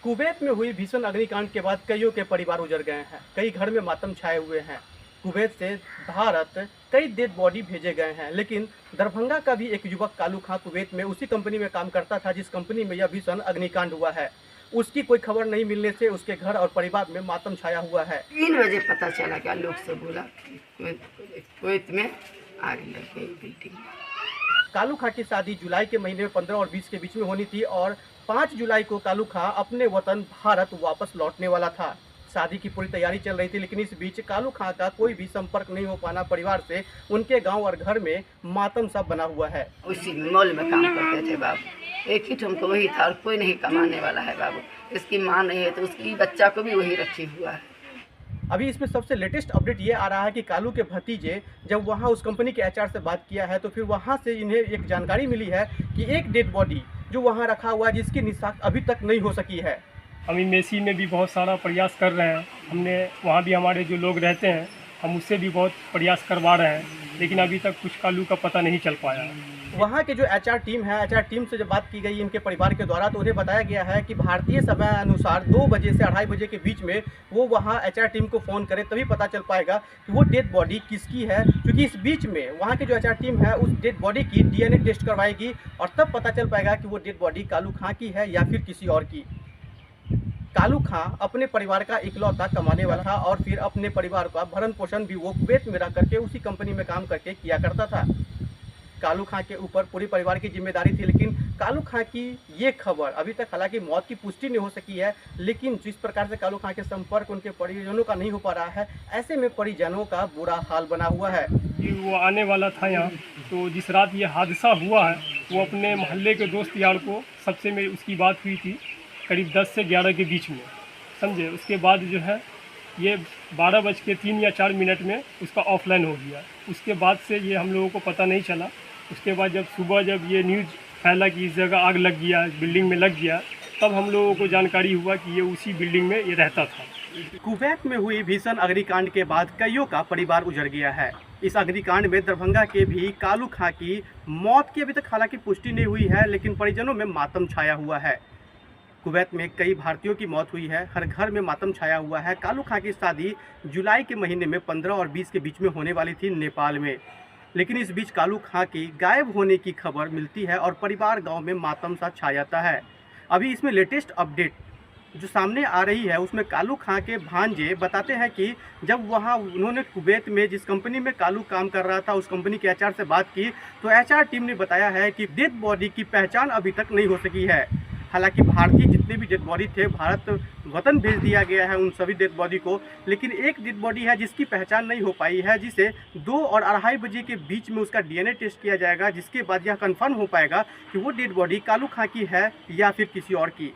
Kuwait में हुई भीषण अग्निकांड के बाद कईयों के परिवार उजड़ गए हैं। कई घर में मातम छाए हुए हैं। कुवैत से भारत कई डेड बॉडी भेजे गए हैं, लेकिन दरभंगा का भी एक युवक कालू खां कुवैत में उसी कंपनी में काम करता था जिस कंपनी में यह भीषण अग्निकांड हुआ है। उसकी कोई खबर नहीं मिलने से उसके घर और परिवार में मातम छाया हुआ है। 3 बजे पता चला क्या लोग से बोला कुवैत में आग लग गई बिल्डिंग में। कालू खां की शादी जुलाई के महीने में 15 और 20 के बीच में होनी थी और 5 जुलाई को कालू खां अपने वतन भारत वापस लौटने वाला था। शादी की पूरी तैयारी चल रही थी, लेकिन इस बीच कालू खां का कोई भी संपर्क नहीं हो पाना परिवार से उनके गांव और घर में मातम सा बना हुआ है। उसी मॉल में काम करते थे बाबू, एक ही ठुमको वही था और कोई नहीं कमाने वाला है बाबू। इसकी माँ नहीं है तो उसकी बच्चा को भी वही रखी हुआ है। अभी इसमें सबसे लेटेस्ट अपडेट ये आ रहा है कि कालू के भतीजे जब वहाँ उस कंपनी के एचआर से बात किया है तो फिर वहाँ से इन्हें एक जानकारी मिली है कि एक डेड बॉडी जो वहाँ रखा हुआ है जिसकी निशान अभी तक नहीं हो सकी है। हम मेसी में भी बहुत सारा प्रयास कर रहे हैं। हमने वहाँ भी हमारे जो लोग रहते हैं हम उससे भी बहुत प्रयास करवा रहे हैं, लेकिन अभी तक कुछ कालू का पता नहीं चल पाया। वहाँ के जो एचआर टीम है, एचआर टीम से जब बात की गई इनके परिवार के द्वारा तो उन्हें बताया गया है कि भारतीय समय अनुसार 2 बजे से 2:30 बजे के बीच में वो वहाँ एचआर टीम को फ़ोन करे तभी पता चल पाएगा कि वो डेड बॉडी किसकी है, क्योंकि इस बीच में वहाँ के जो एचआर टीम है उस डेड बॉडी की डीएनए टेस्ट करवाएगी और तब पता चल पाएगा कि वो डेड बॉडी कालू खां की है या फिर किसी और की। कालू खां अपने परिवार का इकलौता कमाने वाला था और फिर अपने परिवार का भरण पोषण भी वो कुवैत में रह करके उसी कंपनी में काम करके किया करता था। कालू खां के ऊपर पूरी परिवार की जिम्मेदारी थी, लेकिन कालू खां की ये खबर अभी तक हालांकि मौत की पुष्टि नहीं हो सकी है, लेकिन जिस प्रकार से कालू खां के संपर्क उनके परिजनों का नहीं हो पा रहा है, ऐसे में परिजनों का बुरा हाल बना हुआ है। कि वो आने वाला था यहाँ, तो जिस रात ये हादसा हुआ है वो अपने मोहल्ले के दोस्त यार को सबसे मेरी उसकी बात हुई थी करीब 10 से 11 के बीच में, समझे। उसके बाद जो है ये 12:03 या 4 मिनट में उसका ऑफलाइन हो गया। उसके बाद से ये हम लोगों को पता नहीं चला। उसके बाद जब सुबह जब ये न्यूज़ फैला कि इस जगह आग लग गया, बिल्डिंग में लग गया, तब हम लोगों को जानकारी हुआ कि ये उसी बिल्डिंग में ये रहता था। कुवैत में हुई भीषण अग्निकांड के बाद कईयों का परिवार उजड़ गया है। इस अग्निकांड में दरभंगा के भी कालू खां की मौत की अभी तक हालांकि पुष्टि नहीं हुई है, लेकिन परिजनों में मातम छाया हुआ है। कुवैत में कई भारतीयों की मौत हुई है, हर घर में मातम छाया हुआ है। कालू खां की शादी जुलाई के महीने में 15 और 20 के बीच में होने वाली थी नेपाल में, लेकिन इस बीच कालू खां की गायब होने की खबर मिलती है और परिवार गांव में मातम सा छा जाता है। अभी इसमें लेटेस्ट अपडेट जो सामने आ रही है उसमें कालू खां के भांजे बताते हैं कि जब वहां उन्होंने कुवैत में जिस कंपनी में कालू काम कर रहा था उस कंपनी के एचआर से बात की तो एचआर टीम ने बताया है कि डेड बॉडी की पहचान अभी तक नहीं हो सकी है। हालांकि भारतीय जितने भी डेड बॉडी थे भारत वतन भेज दिया गया है उन सभी डेड बॉडी को, लेकिन एक डेड बॉडी है जिसकी पहचान नहीं हो पाई है, जिसे 2 और 2:30 बजे के बीच में उसका डीएनए टेस्ट किया जाएगा, जिसके बाद यह कंफर्म हो पाएगा कि वो डेड बॉडी कालू खां की है या फिर किसी और की।